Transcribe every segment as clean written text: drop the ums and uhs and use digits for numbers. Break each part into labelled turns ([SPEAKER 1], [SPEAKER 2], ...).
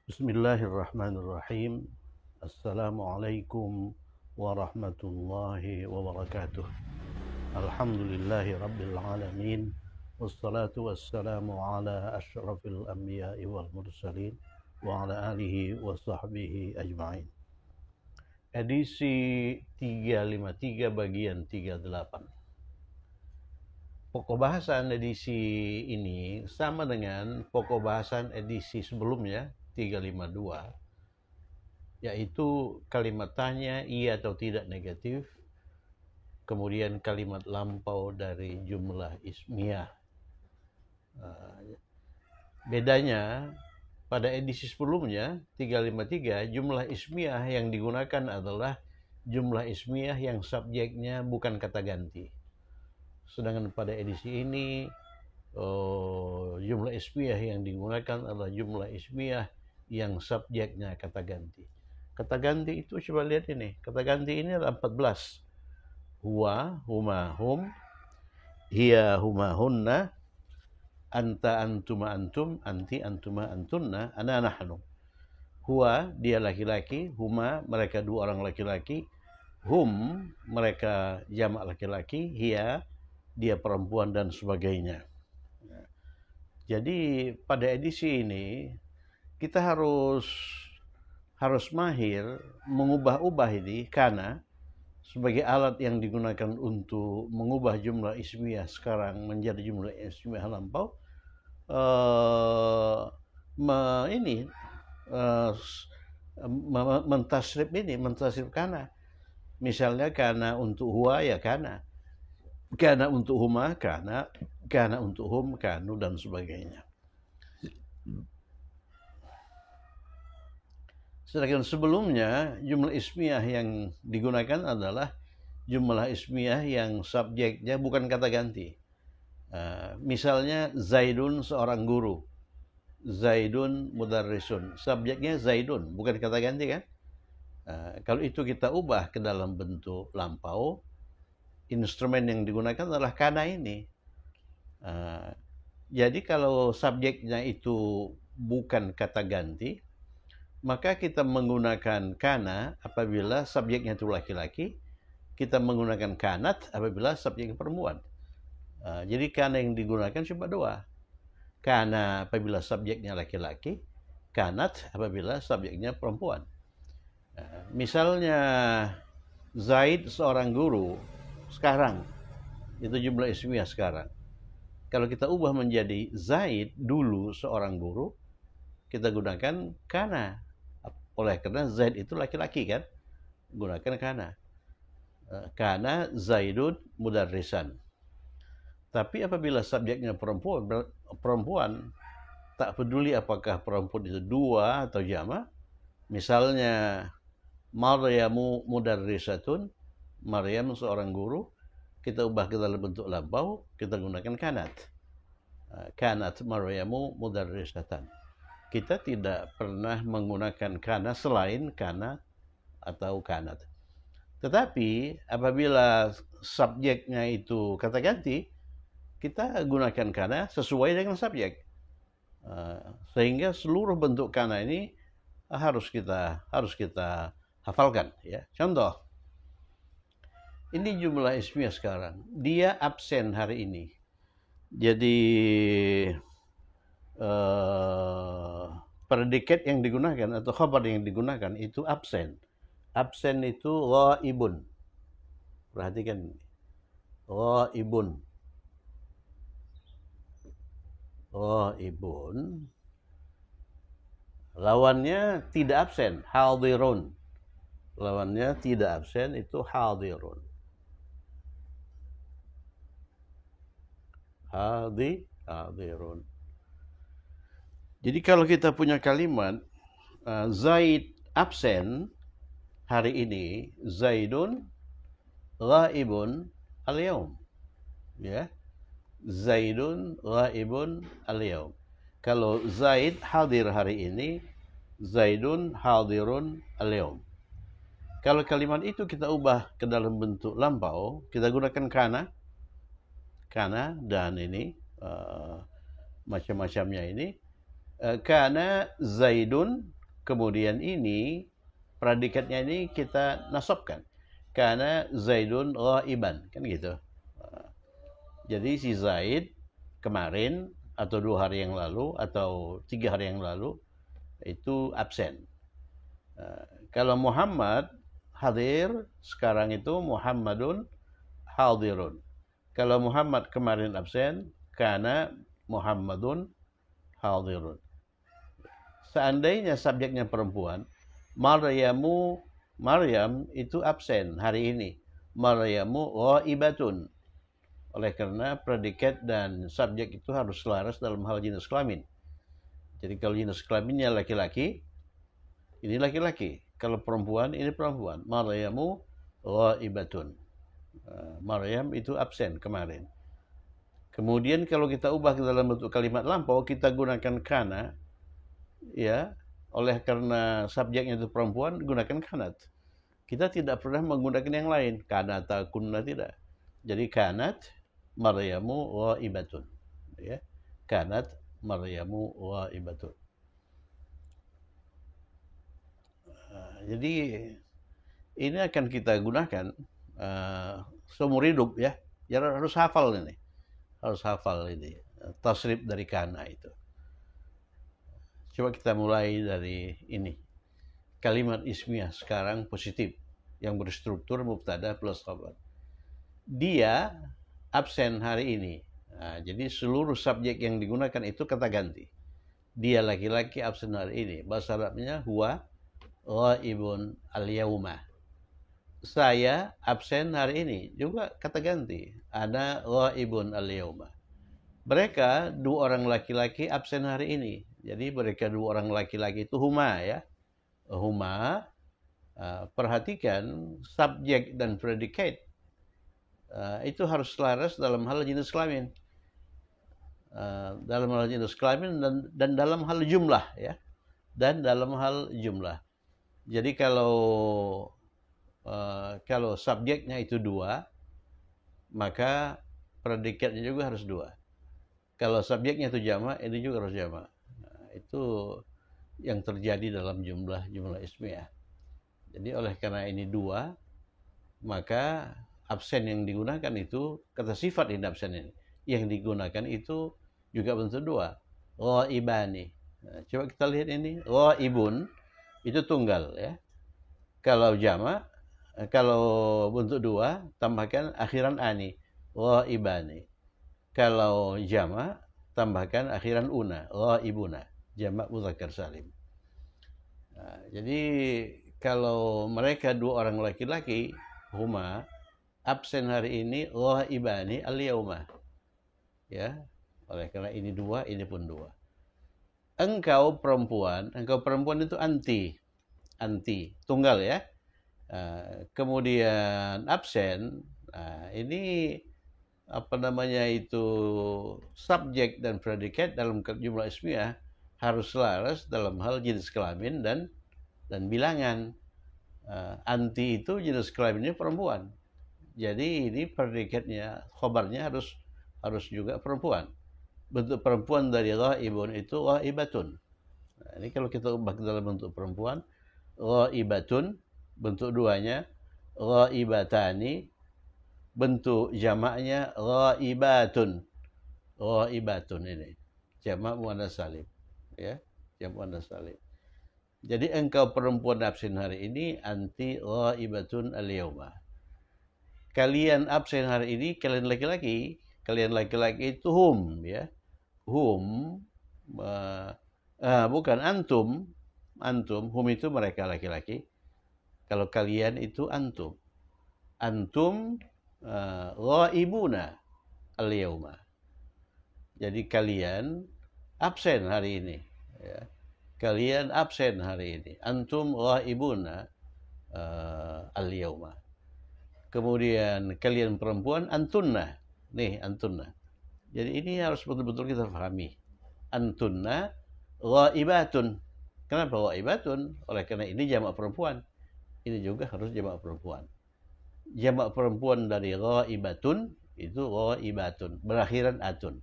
[SPEAKER 1] Bismillahirrahmanirrahim. Assalamualaikum warahmatullahi wabarakatuh. Alhamdulillahi rabbil alamin. Wassalatu wassalamu ala asyrafil anbiya'i wal mursalin wa ala alihi wa sahbihi ajma'in. Edisi 353 bagian 38. Pokok bahasan edisi ini sama dengan pokok bahasan edisi sebelumnya 352, yaitu kalimat tanya iya atau tidak negatif, kemudian kalimat lampau dari jumlah ismiyah. Bedanya pada edisi sebelumnya 353 jumlah ismiyah yang digunakan adalah jumlah ismiyah yang subjeknya bukan kata ganti. Sedangkan pada edisi ini jumlah ismiyah yang digunakan adalah jumlah ismiyah yang subjeknya kata ganti. Kata ganti itu coba lihat ini. Kata ganti ini ada 14. Huwa, huma, hum, hiya, huma, hunna, anta, antuma, antum, anti, antuma, antunna, ana, nahnu. Huwa, dia laki-laki. Huma, mereka dua orang laki-laki. Hum, mereka jamak laki-laki. Hiya, dia perempuan, dan sebagainya. Jadi pada edisi ini kita harus mahir mengubah-ubah ini kana sebagai alat yang digunakan untuk mengubah jumlah ismiyah sekarang menjadi jumlah ismiyah lampau. Mentasrif kana. Misalnya kana untuk huwa ya kana untuk huma kana untuk hum, kanu, dan sebagainya. Sedangkan sebelumnya jumlah ismiyah yang digunakan adalah jumlah ismiyah yang subjeknya bukan kata ganti. Misalnya Zaidun seorang guru, Zaidun mudarrisun, subjeknya Zaidun bukan kata ganti kan. Kalau itu kita ubah ke dalam bentuk lampau, instrumen yang digunakan adalah kana ini. Jadi kalau subjeknya itu bukan kata ganti, maka kita menggunakan kana apabila subjeknya itu laki-laki, kita menggunakan kanat apabila subjeknya perempuan. Jadi kana yang digunakan cuma dua. Kana apabila subjeknya laki-laki, kanat apabila subjeknya perempuan. Misalnya Zaid seorang guru sekarang, itu jumlah ismiyah sekarang. Kalau kita ubah menjadi Zaid dulu seorang guru, kita gunakan kana. Oleh karena Zaid itu laki-laki kan, gunakan kana. Kana Zaidun mudarrisan. Tapi apabila subjeknya perempuan, tak peduli apakah perempuan itu dua atau jamak. Misalnya Maryamu mudarrisatun, Maryam seorang guru, kita ubah ke dalam bentuk lampau, kita gunakan kanat. Kanat Maryamu mudarrisatan. Kita tidak pernah menggunakan kana selain kana atau kanat. Tetapi apabila subjeknya itu kata ganti, kita gunakan kana sesuai dengan subjek. Sehingga seluruh bentuk kana ini harus kita hafalkan ya. Contoh, ini jumlah ismiyah sekarang. Dia absen hari ini. Jadi predikat yang digunakan atau khabar yang digunakan itu absen. Absen itu ghaibun. Perhatikan. Ghaibun. Ghaibun. Lawannya tidak absen, hadirun. Lawannya tidak absen itu hadirun. Hadirun. Jadi kalau kita punya kalimat Zaid absen hari ini, Zaidun ghaibun al-yaum. Ya. Zaidun ghaibun al-yaum. Kalau Zaid hadir hari ini, Zaidun hadirun al-yaum. Kalau kalimat itu kita ubah ke dalam bentuk lampau, kita gunakan kana dan ini macam-macamnya ini. Kana Zaidun kemudian ini predikatnya ini kita nasabkan. Karena Zaidun ghaiban, kan gitu. Jadi si Zaid kemarin atau 2 hari yang lalu atau 3 hari yang lalu itu absen. Kalau Muhammad hadir, sekarang itu Muhammadun hadirun. Kalau Muhammad kemarin absen, karena Muhammadun hadirun. Seandainya subjeknya perempuan, Maryam itu absen hari ini. Maryamu ghaibatun. Oleh karena predikat dan subjek itu harus selaras dalam hal jenis kelamin. Jadi kalau jenis kelaminnya laki-laki, ini laki-laki. Kalau perempuan, ini perempuan. Maryamu ghaibatun. Maryam itu absen kemarin. Kemudian kalau kita ubah ke dalam bentuk kalimat lampau, kita gunakan kana, ya, oleh karena subjeknya itu perempuan, gunakan kanat. Kita tidak pernah menggunakan yang lain, kanata kunna, tidak. Jadi kanat Maryamu ghaibatun, ya. Kanat Maryamu ghaibatun. Jadi ini akan kita gunakan seumur hidup, ya. Ya harus hafal ini. Harus hafal ini tasrif dari kana itu. Coba kita mulai dari ini. Kalimat ismiyah sekarang positif yang berstruktur mubtada plus khabar. Dia absen hari ini. Nah, jadi seluruh subjek yang digunakan itu kata ganti. Dia laki-laki absen hari ini. Bahasa Arabnya huwa ghaibun al-yauma. Saya absen hari ini. Juga kata ganti. Ana ghaibun al-yauma. Mereka 2 orang laki-laki absen hari ini. Jadi mereka 2 orang laki-laki itu huma, ya. Huma, perhatikan subjek dan predikat itu harus selaras dalam hal jenis kelamin. Dalam hal jenis kelamin dan dalam hal jumlah, ya. Dan dalam hal jumlah. Jadi kalau subjeknya itu 2, maka predikatnya juga harus 2. Kalau subjeknya itu jamak, ini juga harus jamak. Nah, itu yang terjadi dalam jumlah ismiyah. Jadi oleh karena ini 2, maka absen yang digunakan itu, kata sifat ini absen ini, yang digunakan itu juga bentuk 2. Ghaibani. Nah, coba kita lihat ini. Ghaibun itu tunggal, ya. Kalau jamak, kalau bentuk 2, tambahkan akhiran ani. Ghaibani. Kalau jamak, tambahkan akhiran una. Ghaibuna. Jamak mudzakkar salim. Nah, jadi kalau mereka 2 orang laki-laki, huma, absen hari ini, ghaibani al-yauma. Ya, oleh karena ini 2, ini pun 2. Engkau perempuan itu anti, tunggal, ya. Kemudian absen, ini apa namanya itu, subjek dan predikat dalam jumlah ismiyah harus selaras dalam hal jenis kelamin dan bilangan. Anti itu jenis kelaminnya perempuan. Jadi ini predikatnya, khobarnya harus juga perempuan. Bentuk perempuan dari ghaibun itu ghaibatun. Nah, ini kalau kita ubah dalam bentuk perempuan, ghaibatun, bentuk 2-nya ghaibatani, bentuk jamaknya ghaibatun. Ghaibatun ini jamak muannats salim, ya, jamak muannats salim. Jadi engkau perempuan absen hari ini, anti ghaibatun al-yauma. Kalian absen hari ini, kalian laki-laki itu hum, ya. Hum, bukan antum. Hum itu mereka laki-laki. Kalau kalian itu antum. Antum ghaibuna al-yauma. Jadi kalian absen hari ini, ya. Kalian absen hari ini. Antum ghaibuna al-yauma. Kemudian kalian perempuan antunna. Nih, antunna. Jadi ini harus betul-betul kita pahami. Antunna ghaibatun. Kenapa ghaibatun? Oleh karena ini jamak perempuan. Ini juga harus jamak perempuan. Jamak perempuan dari ghaibatun itu ghaibatun, berakhiran atun,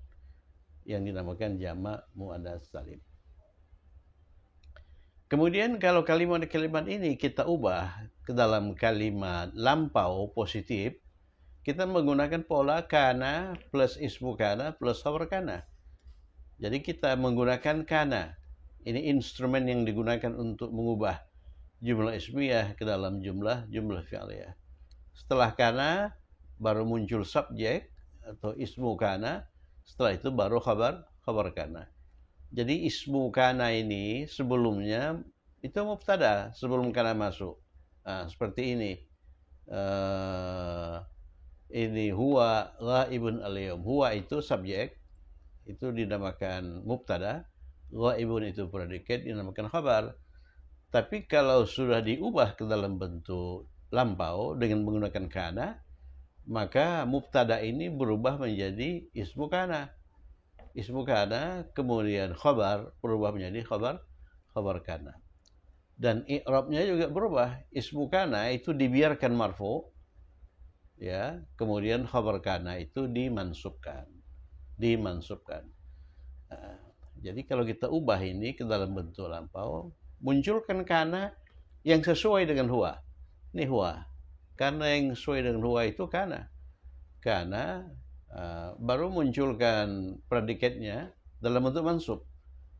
[SPEAKER 1] yang dinamakan jamak muannats salim. Kemudian kalau kalimat-kalimat ini kita ubah ke dalam kalimat lampau positif, kita menggunakan pola kana plus ismu kana plus khabar kana. Jadi kita menggunakan kana. Ini instrumen yang digunakan untuk mengubah jumlah ismiyah ke dalam jumlah fi'liyah. Setelah kana baru muncul subjek atau ismu kana, setelah itu baru khabar kana. Jadi ismu kana ini sebelumnya itu mubtada sebelum kana masuk. Nah, seperti ini. Ini huwa ghaibun al-yawm. Huwa itu subjek, itu dinamakan mubtada. Ghaibun itu predikat, dinamakan khabar. Tapi kalau sudah diubah ke dalam bentuk lampau dengan menggunakan kana, maka mubtada ini berubah menjadi ismu kana. Ismu kana, kemudian khabar berubah menjadi khabar kana. Dan i'rabnya juga berubah. Ismu kana itu dibiarkan marfu, ya, kemudian khabar kana itu dimansubkan. Nah, jadi kalau kita ubah ini ke dalam bentuk lampau, munculkan kana yang sesuai dengan huwa. Ini huwa. Kana yang sesuai dengan huwa itu kana. Kana baru munculkan predikatnya dalam bentuk mansub.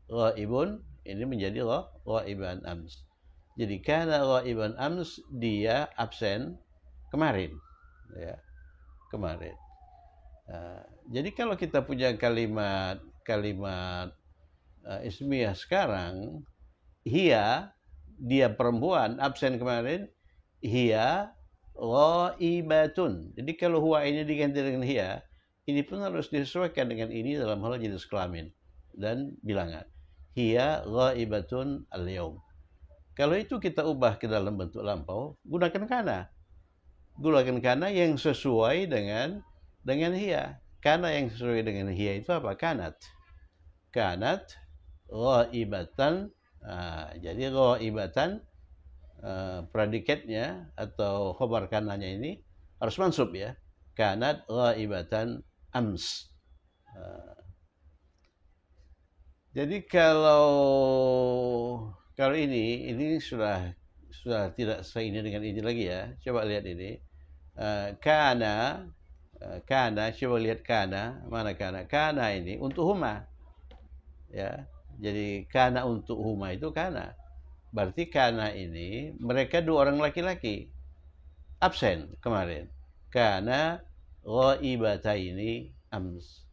[SPEAKER 1] Ghaibun ini menjadi ghaiban ams. Jadi kana ghaiban ams, dia absen kemarin, ya, kemarin. Jadi kalau kita punya kalimat ismiyah sekarang, hiya, dia perempuan absen kemarin, hiya ghaibatun. Jadi kalau huwa ini diganti dengan hiya, ini pun harus disesuaikan dengan ini dalam hal jenis kelamin dan bilangan. Hiya ghaibatun al-yawm. Kalau itu kita ubah ke dalam bentuk lampau, gunakan kana. Gunakan kana yang sesuai dengan hiya. Kana yang sesuai dengan hiya itu apa? Kanat. Kanat ghaibatan. Jadi ghaibatan predikatnya atau khabar kananya ini harus mansub, ya. Kanat ghaibatan ams. Jadi kalau ini sudah tidak seini dengan ini lagi, ya. Coba lihat ini. Kana, coba lihat kana, mana kana? Kana ini untuk huma, ya. Jadi kana untuk huma itu kana. Berarti kana ini mereka dua orang laki-laki absen kemarin. Kana ghaibataini ams.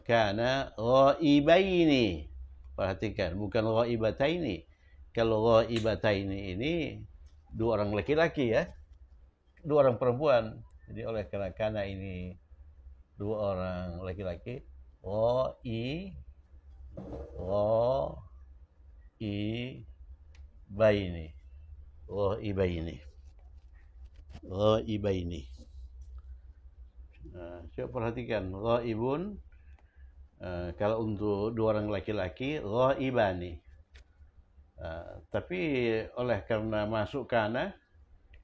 [SPEAKER 1] Kana ghaibaini. Perhatikan, bukan ghaibataini. Kalau ghaibataini ini dua orang laki-laki, ya. Dua orang perempuan. Jadi oleh karena kana ini dua orang laki-laki, ghaibaini. Coba perhatikan, ghaibun, kalau untuk dua orang laki-laki, ghaibani. Tapi oleh karena masuk kana,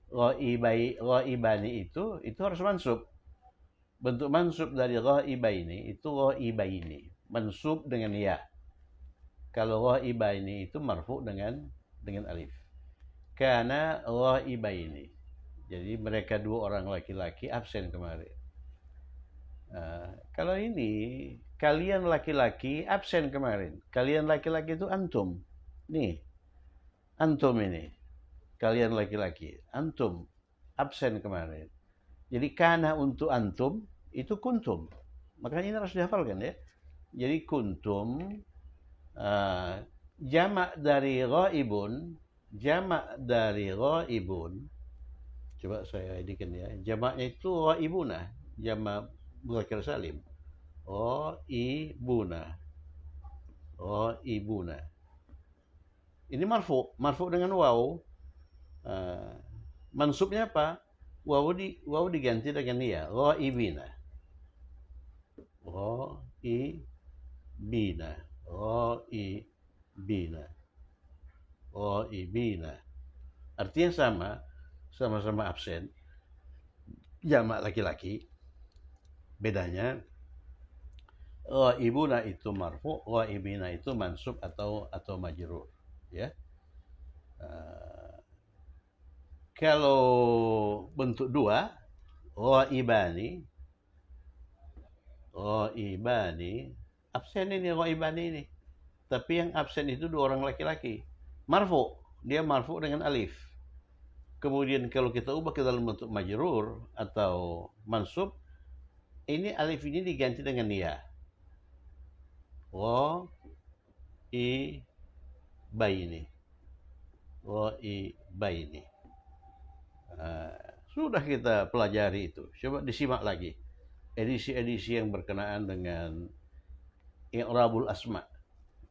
[SPEAKER 1] ghaibani itu harus mansub. Bentuk mansub dari ghaibaini itu ghaibaini, mansub dengan ya. Kalau ghaibaini itu marfu dengan alif. Kana ghaibaini. Jadi mereka dua orang laki-laki absen kemarin. Kalau ini kalian laki-laki absen kemarin. Kalian laki-laki itu antum. Nih, antum ini. Kalian laki-laki, antum absen kemarin. Jadi kana untuk antum itu kuntum. Makanya ini harus dihafalkan, ya. Jadi kuntum, jamak dari ghaibun, coba saya edikan, ya. Jamaknya itu ghaibuna, jamak mudzakkar salim. Ghaibuna. Ini marfu dengan waw. Mansubnya apa? Waw diganti dengan ya. Ghaibina. Artinya sama-sama absen. Jamak laki-laki. Bedanya ghaibuna itu marfu, ghaibina itu mansub atau majrur. ya. Uh, Kalau bentuk dua, ghaibani, absen ini ghaibani ini. Tapi yang absen itu dua orang laki-laki. Marfu, dia marfu dengan alif. Kemudian kalau kita ubah ke dalam bentuk majrur atau mansub, ini alif ini diganti dengan ya. Ghaibaini. Ghaibaini. Sudah kita pelajari itu. Coba disimak lagi. Edisi-edisi yang berkenaan dengan i'rabul asma.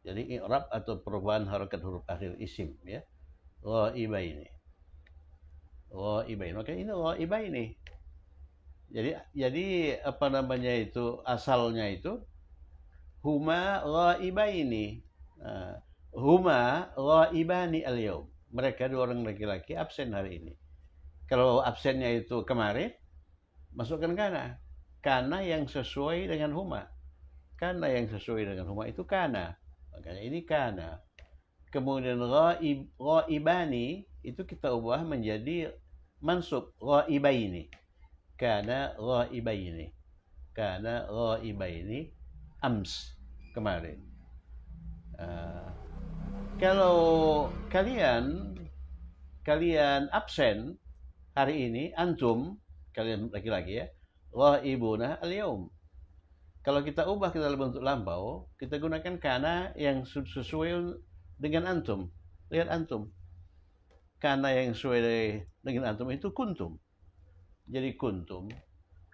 [SPEAKER 1] Jadi i'rab atau perubahan harakat huruf akhir isim, ya. Ghaibaini. Ghaibaini. Maka ini ghaibaini. Jadi apa namanya itu, asalnya itu huma ghaibaini. Huma ghaibani al-yaum. Mereka dua orang laki-laki absen hari ini. Kalau absennya itu kemarin, masukkan kana. Kana yang sesuai dengan huma. Kana yang sesuai dengan huma itu kana. Makanya ini kana. Kemudian ghaibani itu kita ubah menjadi mansub ghaibaini. Kana ghaibaini. Kana ghaibaini ams, kemarin. Kalau kalian absen hari ini, antum, kalian laki-laki, ya, ghaibuna al-yaum. Kalau kita ubah ke dalam bentuk lampau, kita gunakan kana yang sesuai dengan antum. Lihat antum. Kana yang sesuai dengan antum itu kuntum. Jadi kuntum.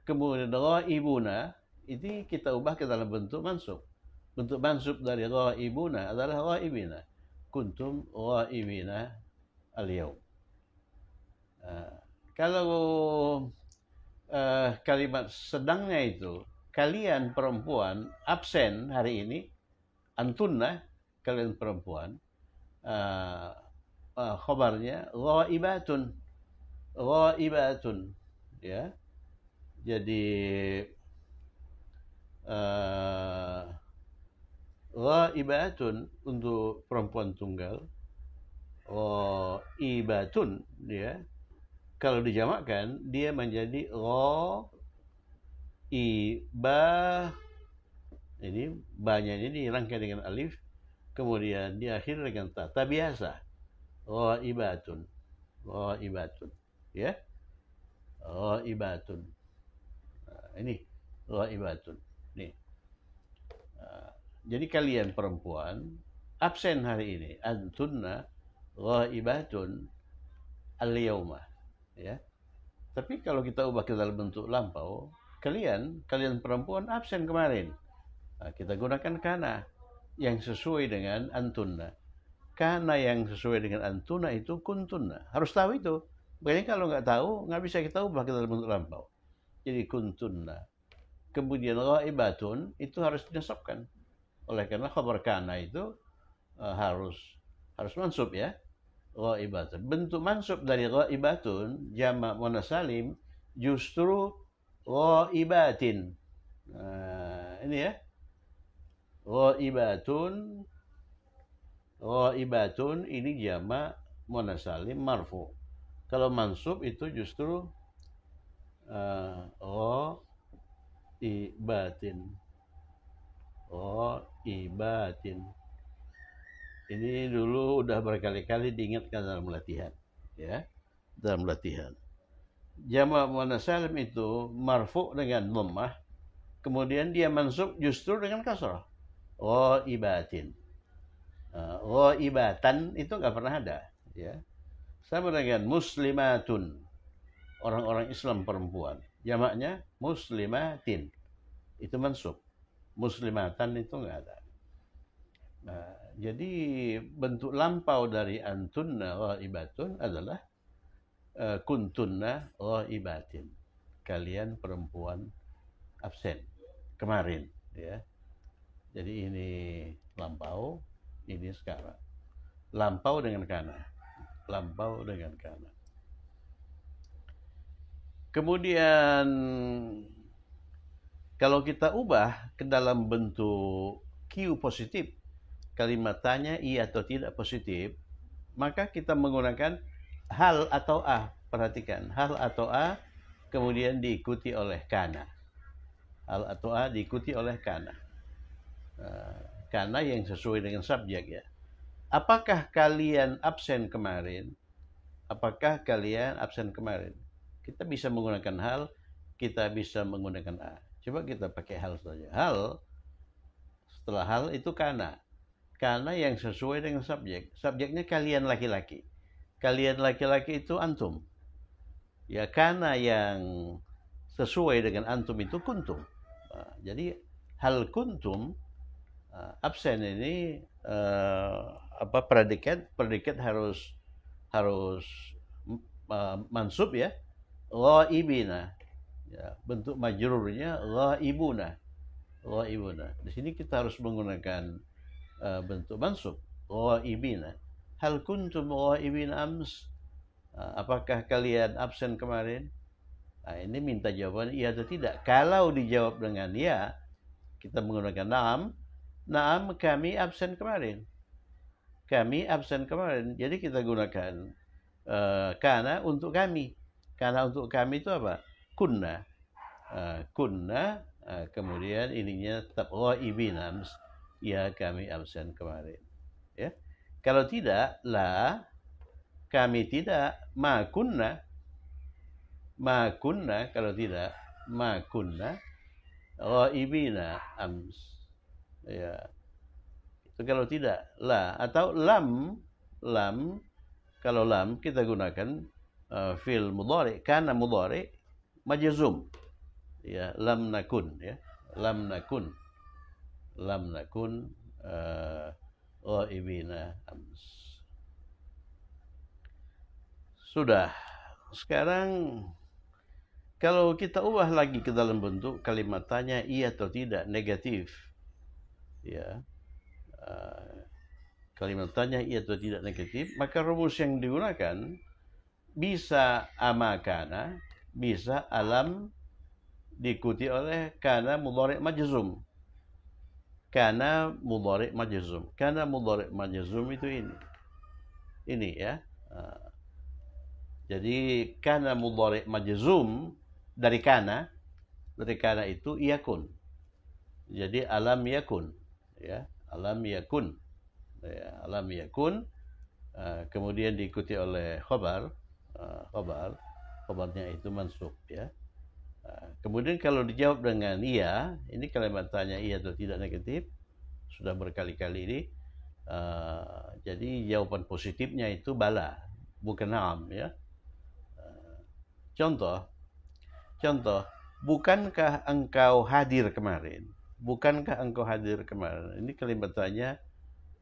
[SPEAKER 1] Kemudian ghaibuna ini kita ubah ke dalam bentuk mansub. Bentuk mansub dari ghaibuna adalah ghaibina. Kuntum ghaibina al-yaum. Kalau kalimat sedangnya itu, kalian perempuan absen hari ini, antunna, kalian perempuan, khabarnya ghaibatun, ya. Jadi ghaibatun untuk perempuan tunggal, ghaibatun, ya. Kalau dijamakkan dia menjadi ghaibah. Ini banyak ini dirangkai dengan alif, kemudian diakhiri dengan ta. Ta biasa. Ghaibatun. Ghaibatun, ya. Ghaibatun. Ini ghaibatun. Nih. Jadi kalian perempuan absen hari ini. Antunna ghaibatun al-yauma, ya. Tapi kalau kita ubah ke dalam bentuk lampau, kalian perempuan absen kemarin. Kita gunakan kana yang sesuai dengan antunna. Kana yang sesuai dengan antunna itu kuntunna. Harus tahu itu. Makanya kalau nggak tahu, nggak bisa kita ubah ke dalam bentuk lampau. Jadi kuntunna. Kemudian ghaibatun itu harus dinasabkan. Oleh karena khabar kana itu harus mansub, ya. Ghaibatun. Bentuk mansub dari ghaibatun jamak muannas salim justru ghaibatin. Ini, ya. Ghaibatun ini jamak muannas salim marfu. Kalau mansub itu justru ghaibatin. Ini dulu udah berkali-kali diingatkan dalam latihan, ya. Dalam latihan. Jamak muannas salim itu marfu dengan dhammah, kemudian dia mansub justru dengan kasrah. Ghaibatin. Ghaibatan itu nggak pernah ada, ya. Sama dengan muslimatun, orang-orang Islam perempuan. Jamaknya muslimatin. Itu mansub. Muslimatan itu nggak ada. Jadi bentuk lampau dari antunna ghaibatun adalah kuntunna ghaibatin. Kalian perempuan absen kemarin, ya. Jadi ini lampau, ini sekarang. Lampau dengan kana. Lampau dengan kana. Kemudian kalau kita ubah ke dalam bentuk Q positif, kalimat tanya iya atau tidak positif, maka kita menggunakan hal atau a. Perhatikan, hal atau a kemudian diikuti oleh kana. Hal atau a diikuti oleh kana. Kana yang sesuai dengan subjek ya. Apakah kalian absen kemarin? Apakah kalian absen kemarin? Kita bisa menggunakan hal, kita bisa menggunakan a. Coba kita pakai hal saja. Hal, setelah hal itu kana. Kana yang sesuai dengan subjek. Subjeknya kalian laki-laki. Kalian laki-laki itu antum. Ya, kana yang sesuai dengan antum itu kuntum. Jadi hal kuntum, absen ini predikat harus mansub ya, ghaibina ya, bentuk majrurnya ghaibuna. Di sini kita harus menggunakan bentuk mansub ghaibina. Hal kuntum ghaibina ams, apakah kalian absen kemarin? Nah, ini minta jawaban iya atau tidak. Kalau dijawab dengan ya, kita menggunakan na'am. Na'am, kami absen kemarin. Kami absen kemarin. Jadi kita gunakan kana untuk kami. Kana untuk kami itu apa? Kunna. Kunna, kemudian ininya tetap ghaibina. Ya, kami absen kemarin. Ya. Kalau tidak, la, kami tidak, ma kunna. Ma kunna, kalau tidak, ma kunna ghaibina ams. Ya. Itu kalau tidak, la. Atau lam, kalau lam kita gunakan fil mudhari, kana mudhari majzum. Ya, lam nakun ya. Lam nakun ghaibina ams. Sudah. Sekarang kalau kita ubah lagi ke dalam bentuk kalimat tanya iya atau tidak, negatif. Ya. Kalimat tanya iya atau tidak negatif, maka rumus yang digunakan bisa amakana, bisa alam diikuti oleh kana mudhari' majzum. Kana mudhari' majzum. Kana mudhari' majzum itu ini. Ini ya. Jadi kana mudhari' majzum dari kana itu yakun. Jadi alam yakun, ya, alam yakun. Ya, alam yakun, kemudian diikuti oleh khobar, khobarnya itu mansub ya. Kemudian kalau dijawab dengan iya, ini kalimat tanya iya atau tidak negatif, sudah berkali-kali ini. Jadi jawaban positifnya itu bala, bukan na'am ya. Contoh, bukankah engkau hadir kemarin? Bukankah engkau hadir kemarin? Ini kalimat tanya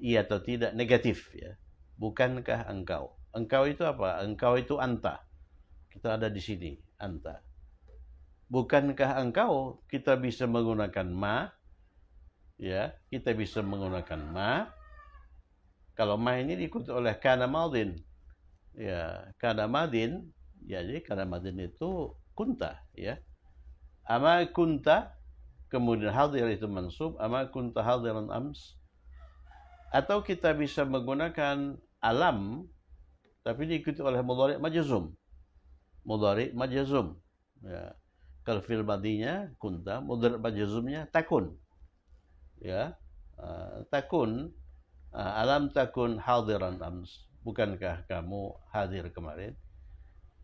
[SPEAKER 1] iya atau tidak negatif ya. Bukankah engkau? Engkau itu apa? Engkau itu anta. Kita ada di sini, anta. Bukankah engkau? Kita bisa menggunakan ma. Ya, kita bisa menggunakan ma. Kalau ma ini diikuti oleh kana madin. Ya, kana madin. Jadi kana madin itu kunta ya. Ama kunta, kemudian hadir itu mansub. Ama kunta hadiran ams. Atau kita bisa menggunakan alam, tapi diikuti oleh mudhari' majzum. Mudhari' majzum. Ya. Kalau fil madinya kunta, mudhari' majzumnya takun. Ya. Takun, alam takun hadiran ams. Bukankah kamu hadir kemarin?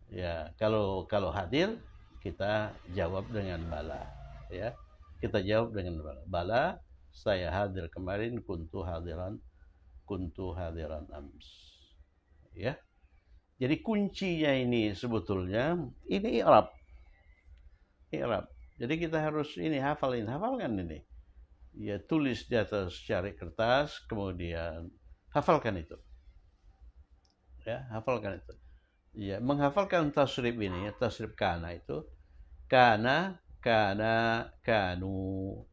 [SPEAKER 1] Ya, kalau hadir kita jawab dengan bala. Ya. Kita jawab dengan bala. Bala, saya hadir kemarin, kuntu hadiran ams. Ya. Jadi kuncinya ini sebetulnya ini i'rab. I'rab. Jadi kita harus hafalkan ini. Ya, tulis di atas cari kertas, kemudian hafalkan itu. Ya, hafalkan itu. Ya, menghafalkan tasrif ini, tasrif kana itu kana, kanu,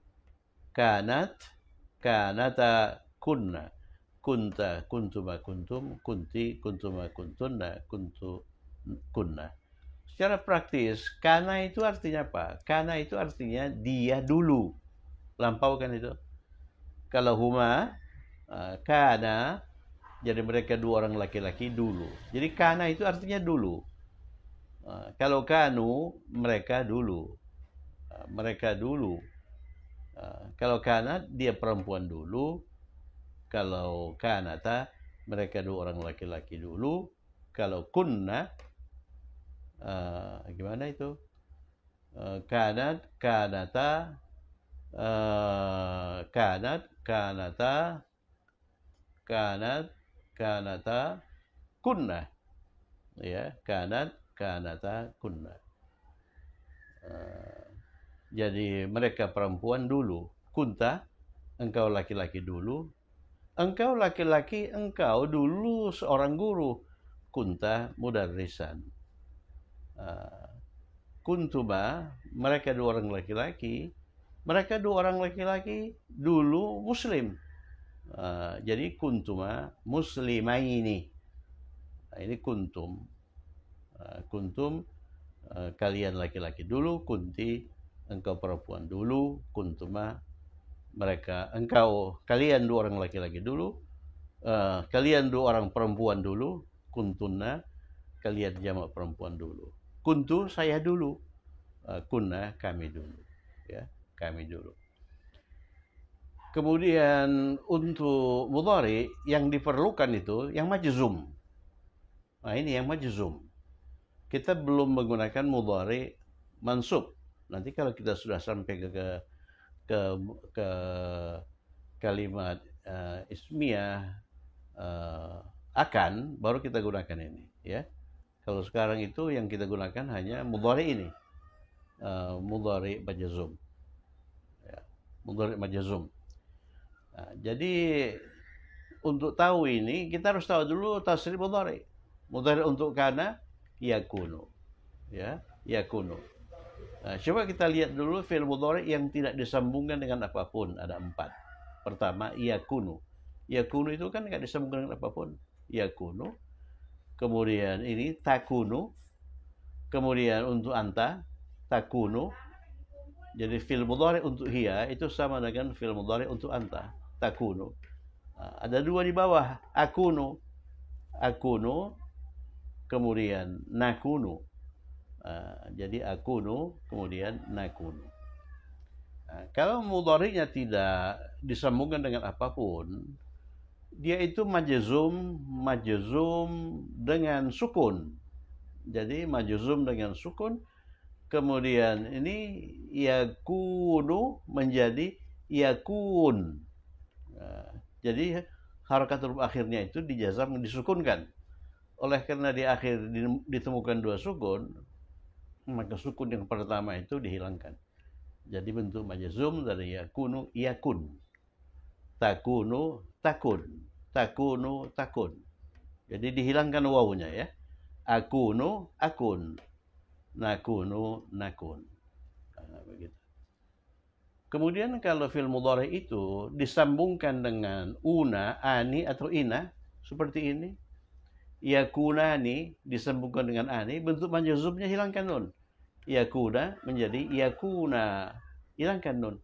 [SPEAKER 1] kanat, kanata, kunna, kunta, kuntuma, kuntum, kunti, kuntuma, kuntunna, kunna. Secara praktis, kana itu artinya apa? Kana itu artinya dia dulu. Lampaukan itu. Kalau huma, Kana, jadi mereka dua orang laki-laki dulu. Jadi kana itu artinya dulu. Kalau kanu, mereka dulu. Mereka dulu. Kalau kana, dia perempuan dulu. Kalau kanata, mereka dua orang laki-laki dulu. Kalau kunna, gimana itu? Kanat, kanata, kanat, kanata, kanat, kanata, kunna. Ya, kanat, kanata, kunna. Jadi mereka perempuan dulu. Kunta, engkau laki-laki dulu. Engkau laki-laki, engkau dulu seorang guru. Kunta mudarrisan. Kuntuma, mereka dua orang laki-laki. Mereka dua orang laki-laki dulu muslim. Jadi kuntuma muslimaini. Ini kuntum. Kuntum, kalian laki-laki dulu. Kunti, engkau perempuan dulu. Kuntuma, mereka, engkau, kalian dua orang laki-laki dulu. Kalian dua orang perempuan dulu. Kuntunna, kalian jamak perempuan dulu. Kuntu, saya dulu. Kunna, kami dulu. Ya, kami dulu. Kemudian untuk mudhari yang diperlukan itu yang majzum. Nah, ini yang majzum. Kita belum menggunakan mudhari mansub. Nanti kalau kita sudah sampai ke kalimat ismiyah akan, baru kita gunakan ini, ya. Kalau sekarang itu yang kita gunakan hanya mudhari ini, mudhari majzum, ya, mudhari majzum. Nah, jadi untuk tahu ini kita harus tahu dulu tasrif mudhari. Mudhari untuk kana yakunu, ya, yakunu. Nah, coba kita lihat dulu fi'il mudhari yang tidak disambungkan dengan apapun, ada 4. Pertama, yakunu. Yakunu itu kan nggak disambungkan dengan apapun. Yakunu. Kemudian ini takunu. Kemudian untuk anta, takunu. Jadi fi'il mudhari untuk hiya itu sama dengan fi'il mudhari untuk anta, takunu. Nah, ada 2 di bawah, akunu. Akunu, kemudian nakunu. Jadi akunu, kemudian nakunu. Kalau mudhari'nya tidak disambungkan dengan apapun, dia itu majzum dengan sukun. Jadi majzum dengan sukun, kemudian ini yakunu menjadi yakun. Jadi harakat huruf akhirnya itu dijazam, disukunkan. Oleh karena di akhir ditemukan 2 sukun, maka sukun yang pertama itu dihilangkan. Jadi bentuk majzum dari yakunu, yakun. Takunu, takun. Takunu, takun. Jadi dihilangkan wawunya, ya. Akunu, akun. Nakunu, nakun. Begitu. Kemudian kalau fi'il mudhari itu disambungkan dengan una, ani, atau ina, seperti ini. Yakunani disambungkan dengan ani, bentuk majzumnya hilangkan nun. Yakuna menjadi yakuna, hilangkan nun.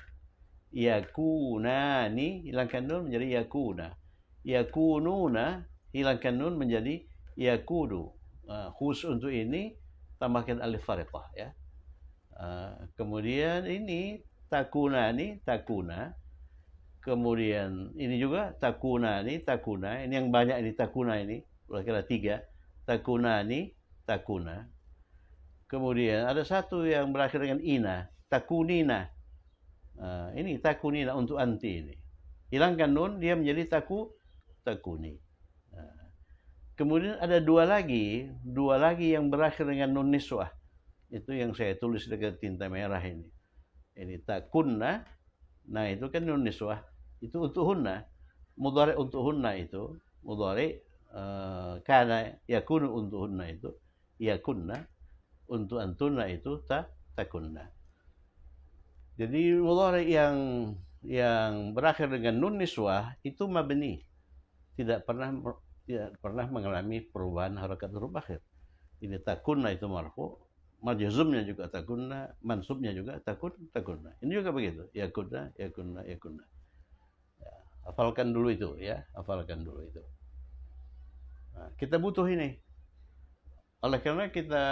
[SPEAKER 1] Yakunani, hilangkan nun menjadi yakuna. Yakununa, hilangkan nun menjadi yakunu. Khusus untuk ini tambahkan alif fariqah, ya. Kemudian ini takunani, takuna. Kemudian ini juga takunani, takuna. Ini yang banyak ini takuna ini. Kira-kira 3. Takunani, takuna. Kemudian ada satu yang berakhir dengan ina, takunina. Ini takunina untuk anti ini. Hilangkan nun, dia menjadi takuni. Kemudian ada 2 lagi yang berakhir dengan nun niswah. Itu yang saya tulis dengan tinta merah ini. Ini takunna. Nah, itu kan nun niswah. Itu untuk hunna. Mudhari untuk hunna itu, mudhari kana yakunu untuk hunna itu yakunna, untuk antunna itu takunna. Jadi mudhari yang berakhir dengan nun niswah itu mabni, tidak pernah mengalami perubahan harakat huruf akhir. Ini takunna itu marfu, majzumnya juga takunna, mansubnya juga takunna. Ini juga begitu, yakunna, yakunna, yakunna. Hafalkan dulu itu ya, hafalkan dulu itu. Nah, kita butuh ini. Oleh karena kita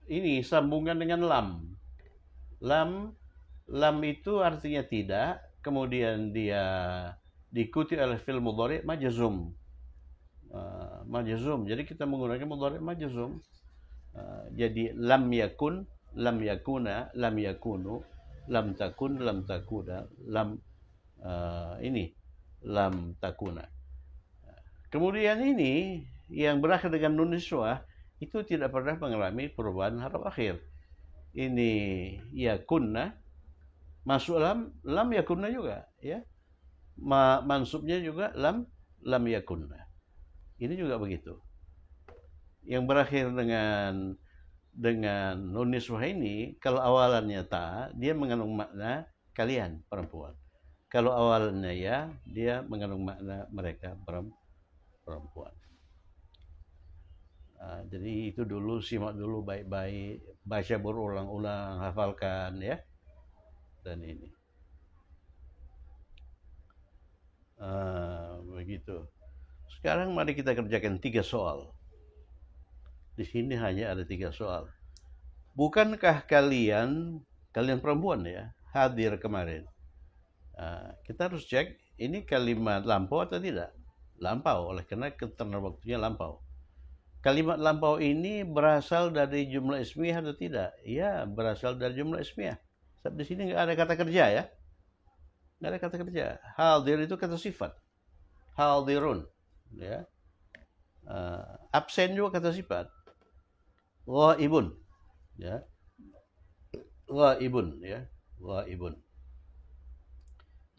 [SPEAKER 1] ini sambungan dengan lam. Lam itu artinya tidak, kemudian dia diikuti oleh fi'il mudhari' majzum. Majzum. Jadi kita menggunakan mudhari' majzum. Jadi lam yakun, lam yakuna, lam yakunu, lam takun, lam takuna, lam ini lam takuna. Kemudian ini yang berakhir dengan nun niswah itu tidak pernah mengalami perubahan haraf akhir. Ini yakunna masuk lam yakunna juga ya. Mansubnya juga lam yakunna. Ini juga begitu. Yang berakhir dengan nun niswah ini, kalau awalannya ta, dia mengandung makna kalian perempuan. Kalau awalnya ya, dia mengandung makna mereka perempuan. Jadi itu dulu, simak dulu baik-baik, baca berulang-ulang, hafalkan ya. Dan ini. Begitu. Sekarang mari kita kerjakan 3 soal. Di sini hanya ada 3 soal. Bukankah kalian perempuan ya, hadir kemarin? Kita harus cek ini kalimat lampau atau tidak. Lampau, oleh karena keterangan waktunya lampau. Kalimat lampau ini berasal dari jumlah ismiyah atau tidak? Ya, berasal dari jumlah ismiyah. Sebab di sini nggak ada kata kerja ya. Nggak ada kata kerja. Hadir itu kata sifat. Hadirun. Ya. Absen juga kata sifat. Ghaibun. Ya. Ghaibun. Ya. Ghaibun.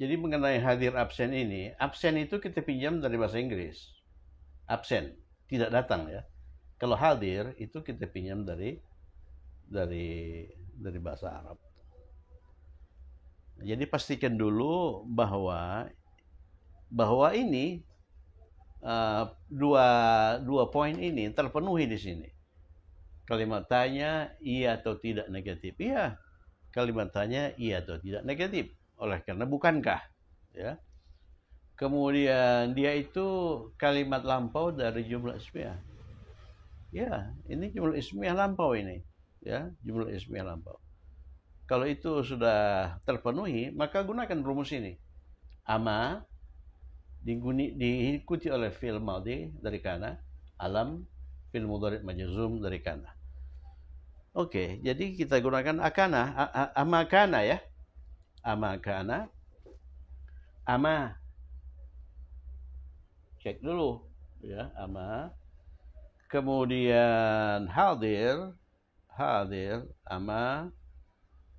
[SPEAKER 1] Jadi mengenai hadir absen ini, absen itu kita pinjam dari bahasa Inggris. Absen, tidak datang ya. Kalau hadir itu kita pinjam dari bahasa Arab. Jadi pastikan dulu bahwa ini dua poin ini terpenuhi di sini. Kalimat tanya iya atau tidak negatif. Iya. Kalimat tanya iya atau tidak negatif. Oleh karena bukankah ya. Kemudian dia itu kalimat lampau dari jumlah ismiyah. Ya, ini jumlah ismiyah lampau ini. Ya, jumlah ismiyah lampau. Kalau itu sudah terpenuhi, maka gunakan rumus ini. Ama diikuti oleh fi'il madhi dari kana, alam fi'il mudhari' majzum dari kana. Oke, jadi kita gunakan akana, amakana ya. Amakana. Ama. Cek dulu ya, ama. Kemudian hadir, ama.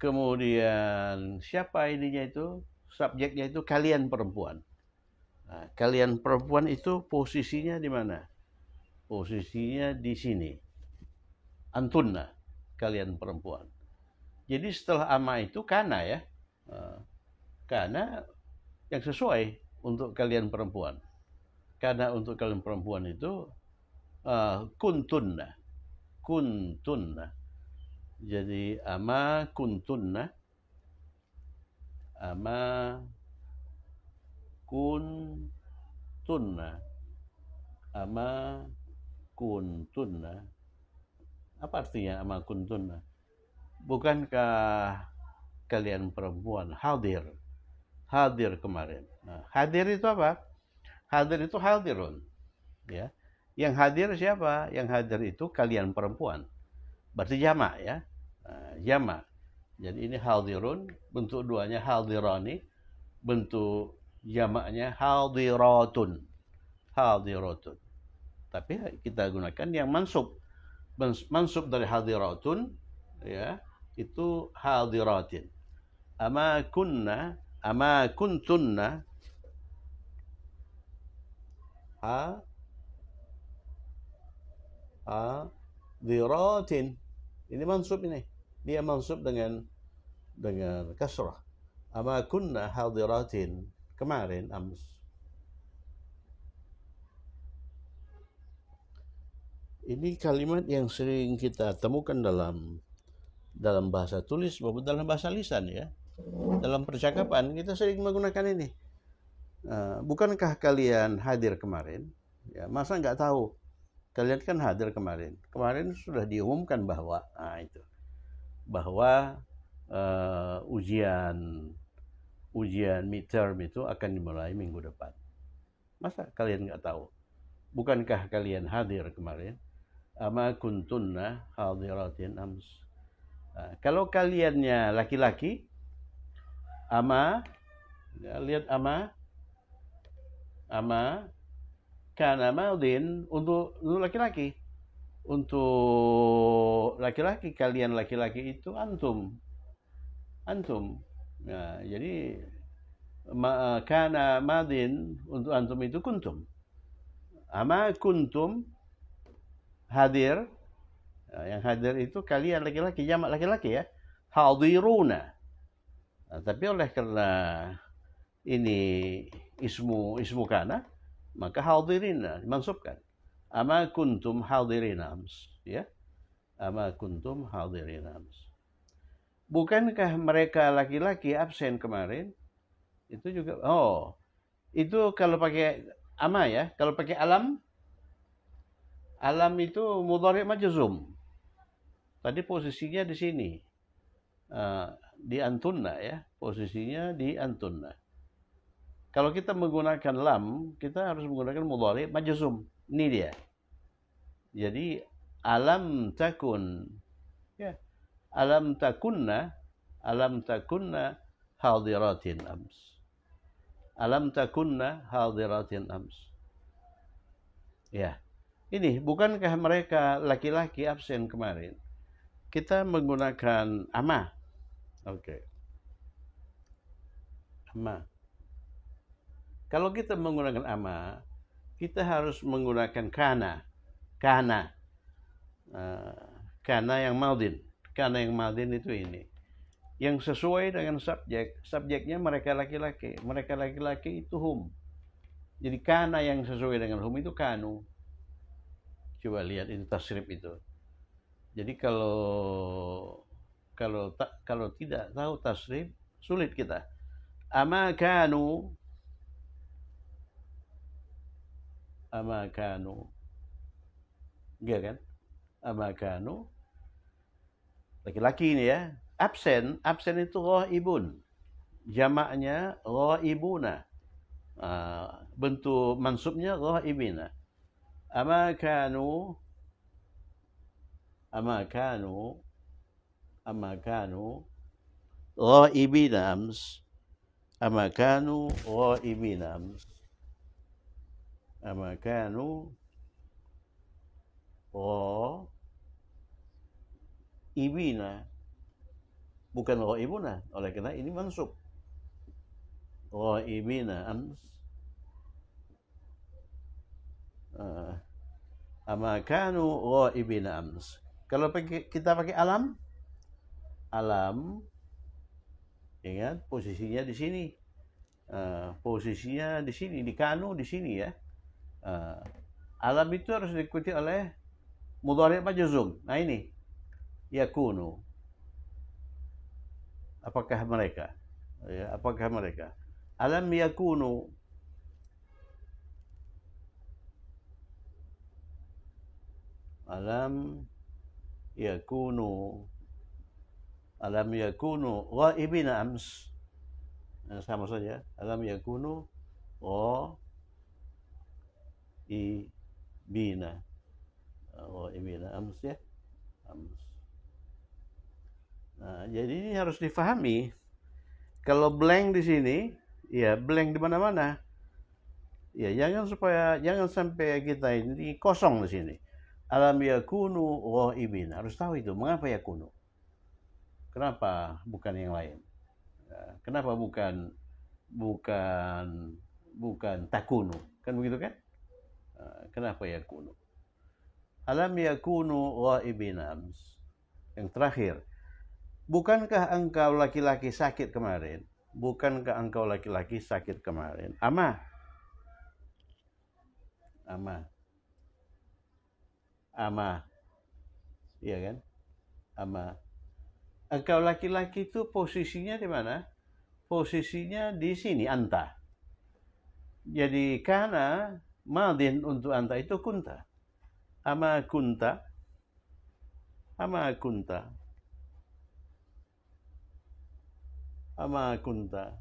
[SPEAKER 1] Kemudian siapa ininya itu? Subjeknya itu kalian perempuan. Nah, kalian perempuan itu posisinya di mana? Posisinya di sini. Antunna, kalian perempuan. Jadi setelah ama itu kana ya. Kana yang sesuai untuk kalian perempuan. Karena untuk kalian perempuan itu kuntunna. Jadi ama kuntunna. Ama kuntunna. Ama kuntunna. Apa artinya ama kuntunna? Bukankah kalian perempuan hadir kemarin? Nah, hadir itu apa? Hadir itu hadirun. Ya. Yang hadir siapa? Yang hadir itu kalian perempuan. Berarti jamak ya. Nah, jamak. Jadi ini hadirun, bentuk duanya hadirani, bentuk jamaknya hadiratun. Tapi kita gunakan yang mansub. Mansub dari hadiratun ya, itu hadiratin. Ama kuntunna hadiratin. Ini mansub ini. Dia mansub dengan kasrah. Ama kunna hadiratin. Kemarin ams. Ini kalimat yang sering kita temukan dalam bahasa tulis maupun dalam bahasa lisan ya. Dalam percakapan kita sering menggunakan ini. Bukankah kalian hadir kemarin? Ya, masa nggak tahu? Kalian kan hadir kemarin. Kemarin sudah diumumkan bahwa, bahwa ujian midterm itu akan dimulai minggu depan. Masa kalian nggak tahu? Bukankah kalian hadir kemarin? Ama kuntunna hadiratin ams. Kalau kaliannya laki-laki, ama, lihat ama kana madin untuk laki-laki. Untuk laki-laki, kalian laki-laki itu antum. Nah, jadi kana madin untuk antum itu kuntum. Ama kuntum hadir. Yang hadir itu kalian laki-laki, jamak laki-laki ya. Hadiruna. Nah, tapi oleh karena ini ismu kana, maka hadirina dimansubkan. Ama kuntum hadirina ams, ya. Ama kuntum hadirina ams. Bukankah mereka laki-laki absen kemarin? Itu juga, itu kalau pakai ama ya. Kalau pakai alam itu mudhari' majzum. Tadi posisinya di sini. Di antunna ya. Posisinya di antunna. Kalau kita menggunakan lam, kita harus menggunakan mudhari' majzum. Ini dia. Jadi alam takun, ya. Alam takunna hadiratin ams. Alam takunna hadiratin ams. Ya. Ini bukankah mereka laki-laki absen kemarin? Kita menggunakan ama. Oke. Ama. Kalau kita menggunakan ama, kita harus menggunakan kana. Kana yang madin. Kana yang madin itu ini. Yang sesuai dengan subjek. Subjeknya mereka laki-laki. Mereka laki-laki itu hum. Jadi kana yang sesuai dengan hum itu kanu. Coba lihat itu tasrif itu. Jadi kalau tidak tahu tasrif, sulit kita. Ama kanu. Enggak kan? Ama kanu. Laki-laki ini ya. Absen itu ghaibun. Jamaknya ghaibuna. Bentuk mansubnya ghaibina. Ama kanu ghaibina ams. Ama kanu ghaibina ams. Ama kanu ghaibina. Bukan ghaibuna. Oleh karena ini mansub. Ghaibina ams. Ama kanu ghaibina ams. Kalau kita pakai alam, ingat posisinya di sini. Posisinya di sini, di kanu di sini ya. Alam itu harus diikuti oleh mudhari' majzum. Nah ini yakunu. Apakah mereka? Ya, apakah mereka? Alam yakunu. Alam yakunu ghaibina ams. Sama saja. Alam yakunu ghaibina ams ya. Ams. Nah, jadi ini harus difahami. Kalau blank di sini, ya blank di mana-mana. Ya, jangan sampai kita ini kosong di sini. Alam yakunu ghaibin. Harus tahu itu. Mengapa yakunu? Kenapa bukan yang lain? Kenapa bukan takunu? Kan begitu kan? Kenapa yakunu? Alam yakunu ghaibin ams. Yang terakhir. Bukankah engkau laki-laki sakit kemarin? Ama. Iya kan? Ama. Engkau laki-laki itu posisinya di mana? Posisinya di sini, anta. Jadi kana madin untuk anta itu kunta. Ama kunta, ama kunta, ama kunta.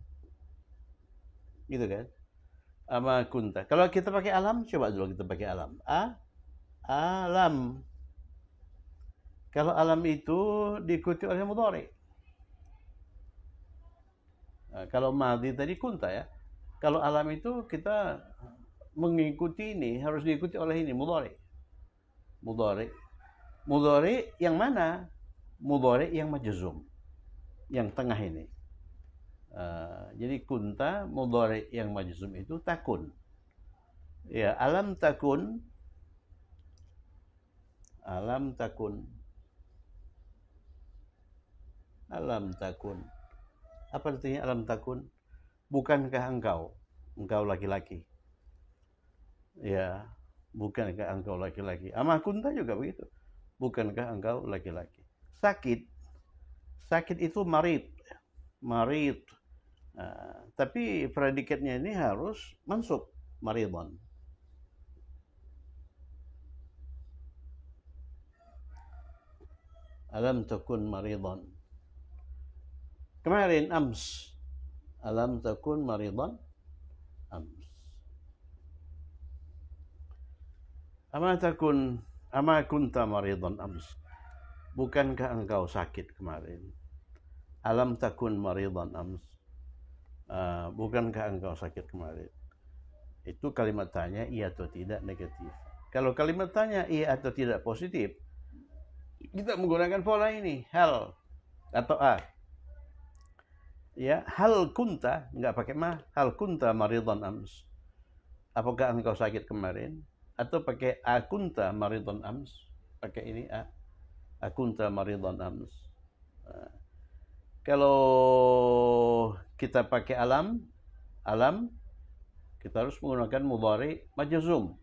[SPEAKER 1] Gitu kan? Ama kunta. Kalau kita pakai alam, coba dulu kita pakai alam. Alam. Kalau alam itu diikuti oleh mudhari. Nah, kalau madhi tadi kunta ya. Kalau alam itu kita mengikuti ini, harus diikuti oleh ini, mudhari. Mudhari. Mudhari yang mana? Mudhari yang majzum. Yang tengah ini. Jadi kunta mudhari yang majzum itu takun. Ya, alam takun. Alam takun. Alam takun. Apa artinya alam takun? Bukankah engkau laki-laki? Ya, bukankah engkau laki-laki? Ama kunta juga begitu. Bukankah engkau laki-laki? Sakit. Sakit itu marid. Marid. Tapi predikatnya ini harus mansub. Maridon. Alam takun maridon. Kemarin ams. Alam takun maridon ams. Ama kunta maridon ams. Bukankah engkau sakit kemarin? Alam takun maridon ams. Bukankah engkau sakit kemarin? Itu kalimat tanya iya atau tidak negatif. Kalau kalimat tanya iya atau tidak positif, kita menggunakan pola ini, hal atau a. Ya, hal kunta, enggak pakai ma, hal kunta maridon ams. Apakah engkau sakit kemarin? Atau pakai akunta maridon ams. Pakai ini a. Akunta maridon ams. Kalau kita pakai alam, kita harus menggunakan mudhari majzum.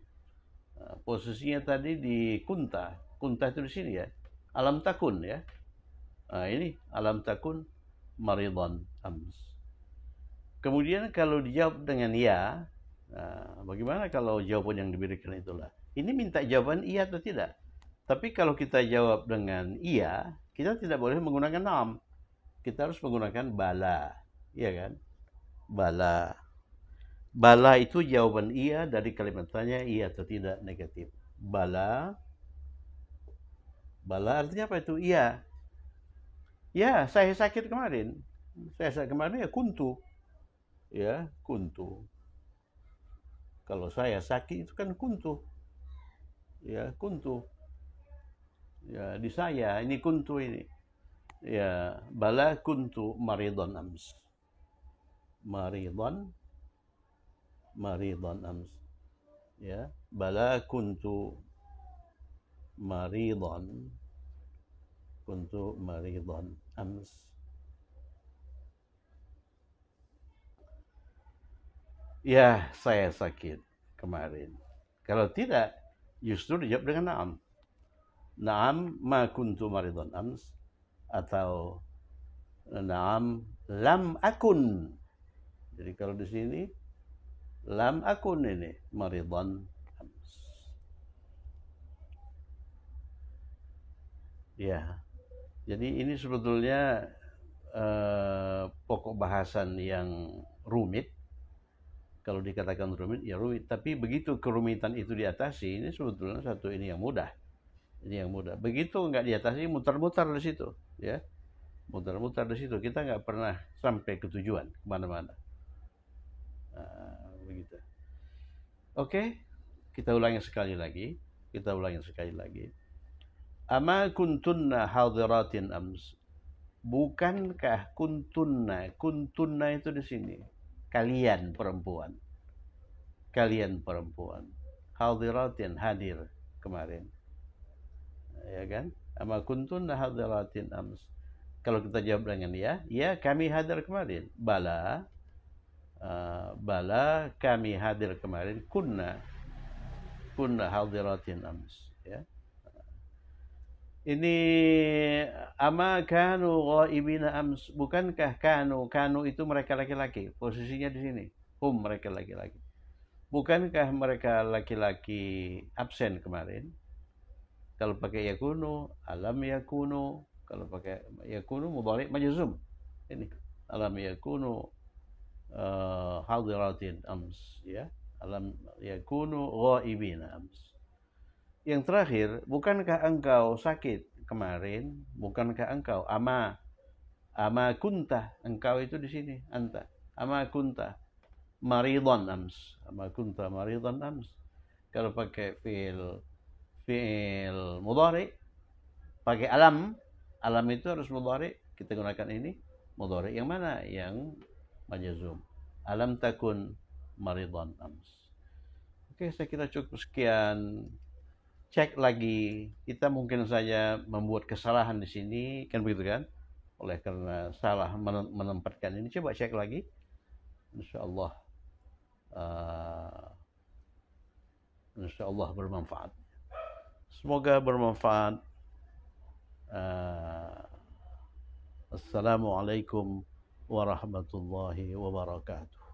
[SPEAKER 1] Posisinya tadi di kunta. Kunta itu di sini ya. Alam takun ya. Ini alam takun maridon ams. Kemudian kalau dijawab dengan ya, bagaimana kalau jawaban yang diberikan itulah? Ini minta jawaban iya atau tidak. Tapi kalau kita jawab dengan iya, kita tidak boleh menggunakan nam. Kita harus menggunakan bala. Iya kan? Bala. Bala itu jawaban iya dari kalimat tanya iya atau tidak negatif. Bala. Bala artinya apa itu? Iya. Ya, saya sakit kemarin. Saya sakit kemarin ya kuntu. Ya, kuntu. Kalau saya sakit itu kan kuntu. Ya, kuntu. Ya, di saya ini kuntu ini. Ya, bala kuntu maridon ams. Maridon ams. Ya, bala kuntu maridon ams. Ya, saya sakit kemarin. Kalau tidak, justru dijawab dengan na'am. Na'am ma kuntu maridon ams. Atau na'am lam akun. Jadi kalau di sini lam akun ini maridon ams. Ya. Jadi ini sebetulnya pokok bahasan yang rumit. Kalau dikatakan rumit, ya rumit. Tapi begitu kerumitan itu diatasi, ini sebetulnya satu ini yang mudah. Ini yang mudah. Begitu nggak diatasi, mutar-mutar di situ, ya, mutar-mutar di situ. Kita nggak pernah sampai ke tujuan kemana-mana. Begitu. Oke, kita ulangi sekali lagi. Ama kuntunna hadiratin ams. Bukankah kuntunna? Kuntunna itu di sini. Kalian perempuan. Hadiratin hadir kemarin. Ya kan? Ama kuntunna hadiratin ams. Kalau kita jawab dengan ya kami hadir kemarin. Bala kami hadir kemarin. Kunna hadiratin ams. Ya. Ini ama kanu ghaibina ams. Bukankah kanu itu mereka laki-laki. Posisinya di sini. Mereka laki-laki. Bukankah mereka laki-laki absen kemarin? Kalau pakai yakunu, alam yakunu. Kalau pakai yakunu, mudhari majzum. Ini alam yakunu hadiratin ams, ya. Alam yakunu ghaibina ams. Yang terakhir, bukankah engkau sakit kemarin? Bukankah engkau ama kunta, engkau itu di sini anta. Ama kunta maridan ams. Ama kunta maridan ams. Kalau pakai fi'il mudhari, pakai alam, alam itu harus mudhari. Kita gunakan ini mudhari yang mana? Yang majzum. Alam takun maridan ams. Oke, saya kira cukup sekian. Cek lagi, kita mungkin saja membuat kesalahan di sini, kan begitu kan? Oleh karena salah menempatkan ini, coba cek lagi. Insyaallah, insyaallah bermanfaat. Semoga bermanfaat. Assalamualaikum warahmatullahi wabarakatuh.